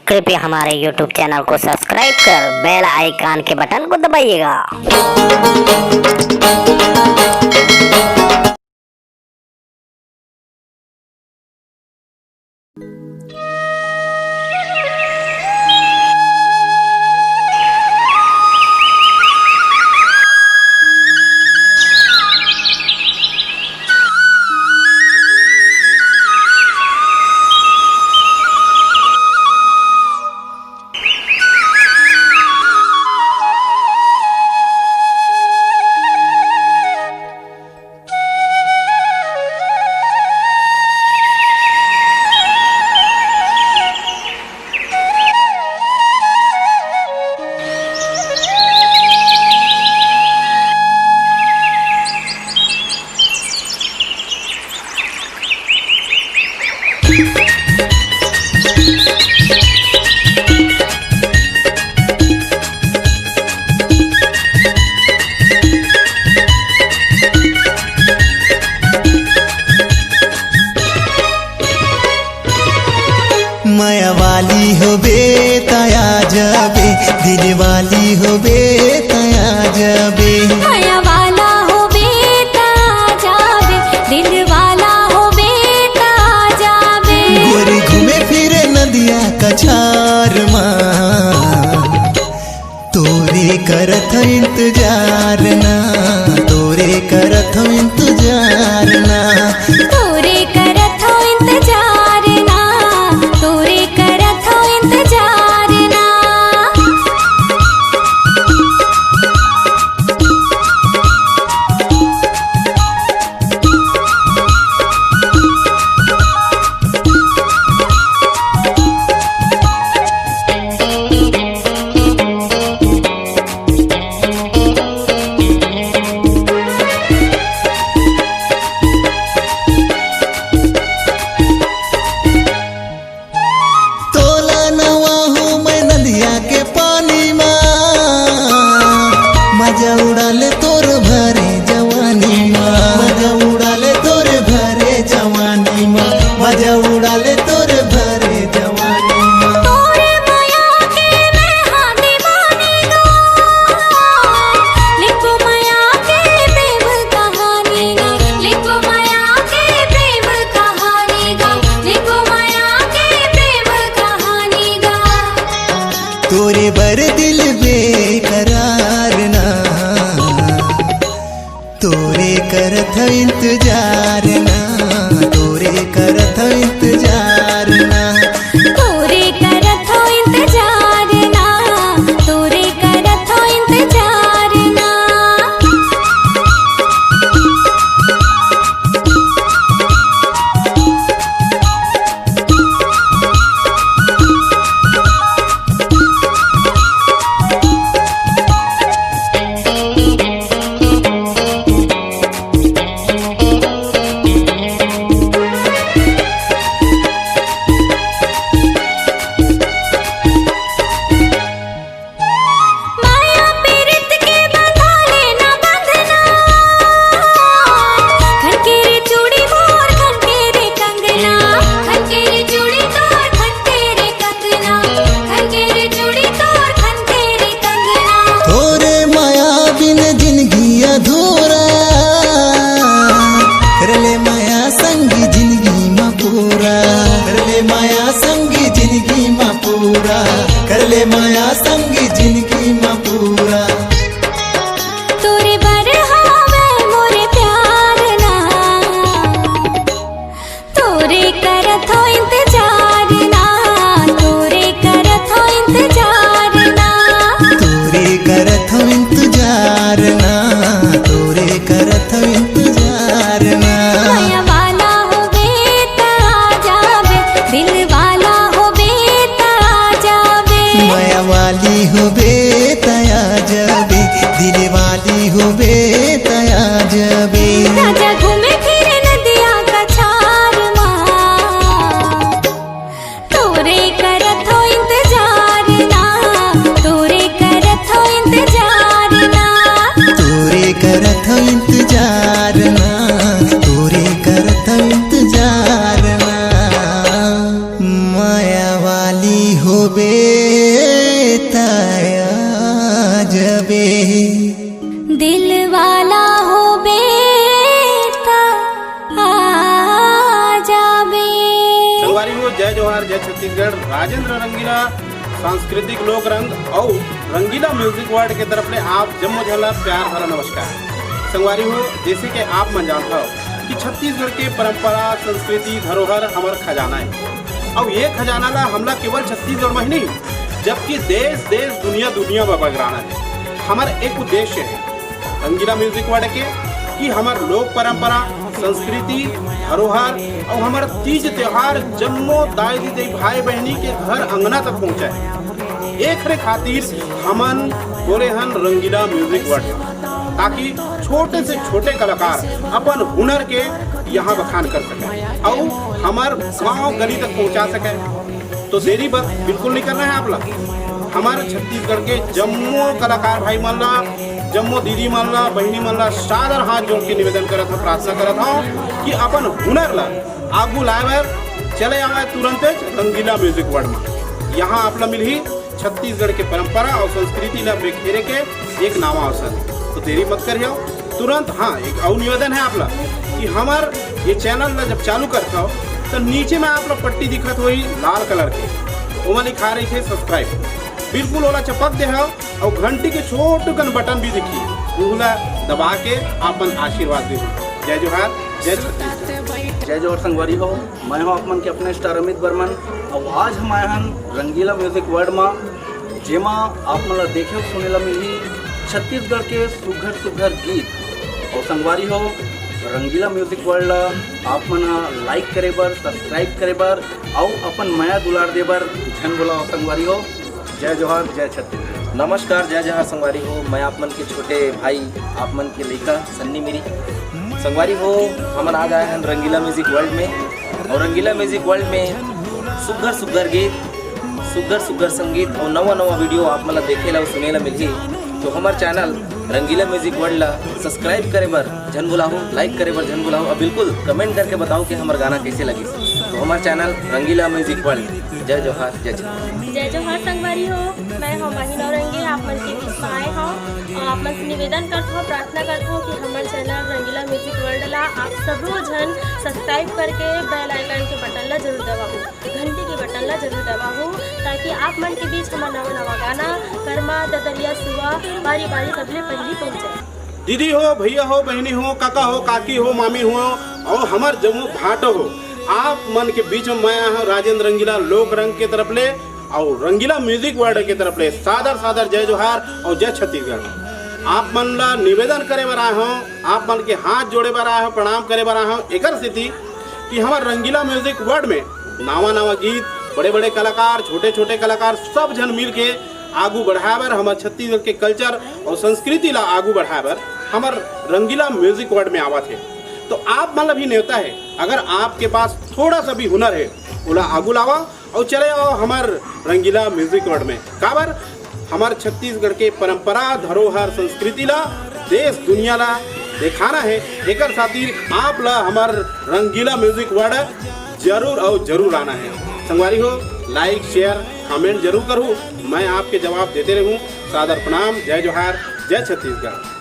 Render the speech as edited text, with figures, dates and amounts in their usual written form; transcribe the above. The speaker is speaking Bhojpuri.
कृपया हमारे YouTube चैनल को सब्सक्राइब कर बेल आइकन के बटन को दबाइएगा। माया वाली हो बे तया जबे, दिल वाली हो बे तया जबे। माया वाला हो बेटा जाबे, दिल वाला हो बेटा जाबे। गोरी घूमे फिरे नदिया कछार माँ, तोरे करत इंतजार ना, तोरे करत इंतजार ना। तोरे करत हो इंतजार ना, तोरे करत हो इंतजार ना। तोला नवा हूँ मैं नदिया के पानी माँ, मजा उड़ाले तोर भरे जवानी माँ, मजा उड़ाले तोर भरे जवानी माँ, मजा उड़ाले तोर भरे जवानी माँ। तोरे माया के मैं हाँ दीवानी गा, लिखो माया के प्रेम कहानी गा, लिखो माया के प्रेम कहानी गा, लिखो माया के प्रेम कहानी गा। तोरे बर दिल बेकरार ना, तोरे करत इंतजार ना, तोरे करत इंतजार ना। तोरे करत हो इंतजार ना, तोरे करत हो इंतजार ना। माया पीरित के बंधा लेना बंधना, खनके रे चूड़ी मोर खनके रे कंगना, खनके रे चूड़ी तोर खनके रे कंगना, खनके रे चूड़ी तोर खनके रे कंगना। तोरे माया बिन जिंदगी अधूरा, कर ले माया संगी जिंदगी माँ पूरा, कर ले माया संगी जिंदगी माँ पूरा, कर ले माया संगी जिंदगी माँ पूरा। तोरे बर हावे मोरे प्यार ना, तोरे करत हो इंतजार ना, तोरे करत हो इंतजार ना। तोरे करत इंतजार ना, तोरे करत इंतजार ना। माया वाला हो बेटा जाबे, दिल वाला हो बेटा जाबे। माया वाली बेताया जबे दिल वाला हो बेता आ जाबे। संगवारी हो जय जोहार जय छत्तीसगढ़। राजेंद्र रंगीला सांस्कृतिक लोक रंग और रंगीला म्यूजिक वर्ल्ड के तरफ ले आप जम्मो झला प्यार भरा नमस्कार। संगवारी हो जैसे कि आप मन जानता हो कि छत्तीसगढ़ के परंपरा संस्कृति धरोहर हमार खजाना है और ये खजाना ला हमला केवल छत्तीसगढ़ में ही नहीं जबकि देश देश दुनिया दुनिया में बगराना है। हमारा एक उद्देश्य है रंगीला म्यूजिक वर्ल्ड के कि हमार लोक परंपरा संस्कृति धरोहर और हमारा तीज त्योहार जम्मो दाई दीदी भाई बहनी के घर अंगना तक पहुँचाए। एक रे खातिर हमन बोले हन रंगीला म्यूजिक वर्ल्ड ताकि छोटे से छोटे कलाकार अपन हुनर के यहाँ बखान कर सके और हमार गाँव गली तक पहुँचा सके। तो देरी बस बिल्कुल नहीं करना है आप लोग। हमारे छत्तीसगढ़ के जम्मो कलाकार भाई मन ला जम्मो दीदी मन ला बहनी मन ला सादर हाथ जोड़ के निवेदन करत हूँ प्रार्थना करत हूँ कि अपन हुनर ला आगू लाए चले आवे तुरंत रंगीला म्यूजिक वर्ल्ड में। यहाँ आप ला मिली छत्तीसगढ़ के परंपरा और संस्कृति ला बिखेरे के एक नवा अवसर। तो देरी मत करिए तुरंत। हाँ एक और निवेदन है आप ला कि हमार ये चैनल ला जब चालू करता हो तो नीचे में आप लोग पट्टी दिखत हुई लाल कलर के वो लिखा रही थे सब्सक्राइब बिल्कुल ओला चपक दे हो और घंटी के छोटे कन बटन भी दिखी उला दबा के अपन आशीर्वाद दे। जय जोहार जय छत्तीसगढ़। जय जोहर संगवारी हो। मैं हूँ आप मन के अपने स्टार अमित बर्मन और आज हम आए हैं रंगीला म्यूजिक वर्ल्ड में जेमा आप मन देखे सुने ला मिली छत्तीसगढ़ के सुघर सुघर गीत। और संगवारी हो रंगीला म्यूजिक वर्ल्ड आप मन लाइक करे बर सब्सक्राइब करे बर और अपन माया दुलार दे बर झन बोला। संगवारी हो जय जोहार जय छत्तीसगढ़। नमस्कार जय जहाँ संगवारी हो। मैं आप मन के छोटे भाई आप मन के लेखा सन्नी मेरी संगवारी हो। हम आज आए हैं रंगीला म्यूजिक वर्ल्ड में और रंगीला म्यूजिक वर्ल्ड में सुघर सुघर गीत सुघर सुघर संगीत और नवा नवा वीडियो आप मन देखे ला सुने ला मिली। तो हमारे चैनल रंगीला म्यूजिक वर्ल्ड ला सब्सक्राइब करे बर झन बुलाओ लाइक करे बर झन बुलाओ और बिल्कुल कमेंट करके बताओ कि हमारा गाना कैसे लगी। तो हमारे चैनल रंगीला म्यूजिक वर्ल्ड। जय जोहार जय छत्तीसगढ़। जय जोहार संगवारी हो। मैं हूँ महिला रंगे आप मन के बीच में आए हो और आप मन से निवेदन करता हूँ प्रार्थना करता हूँ कि हमारे चैनल रंगीला म्यूजिक वर्ल्ड ला आप सब जन सब्सक्राइब करके बेल आइकन के बटन ला जरूर दबाओ घंटी के बटन ला जरूर दबाओ ताकि आप मन के बीच हमारा नवा नवा गाना कर्मा ददरिया सुआ बारी बारी सबले पहली पहुँचे। दीदी हो भैया हो बहनी हो काका हो काकी हो मामी हो और हमार जम्मू भाटो हो आप मन के बीच में मैं हूँ राजेंद्र रंगीला लोक रंग के तरफ ले और रंगीला म्यूजिक वर्ल्ड के तरफ ले सादर सादर जय जोहार और जय छत्तीसगढ़। आप मन ला निवेदन करे बर आए हो आप मन के हाथ जोड़े बर आए हो प्रणाम करे बर आए हो एक स्थिति कि हमारे रंगीला म्यूजिक वर्ल्ड में नवा नवा गीत बड़े बड़े कलाकार छोटे छोटे कलाकार सब जन मिल के आगू बढ़ाए बर हमारे छत्तीसगढ़ के कल्चर और संस्कृति ला आगू बढ़ाए बर हमार रंगीला म्यूजिक वर्ल्ड में आवा थे। तो आप मतलब भी न्योता है अगर आपके पास थोड़ा सा भी हुनर है उला आगू लावा और चले आओ हमार रंगीला म्यूजिक वर्ल्ड में काबर हमार छत्तीसगढ़ के परंपरा धरोहर संस्कृति ला देश दुनिया ला दिखाना है। एक खातिर आप ला हमार रंगीला म्यूजिक वर्ल्ड जरूर और जरूर आना है। संगवारी हो लाइक शेयर कमेंट जरूर करूँ मैं आपके जवाब देते रहूँ। सादर प्रणाम जय जोहार जय छत्तीसगढ़।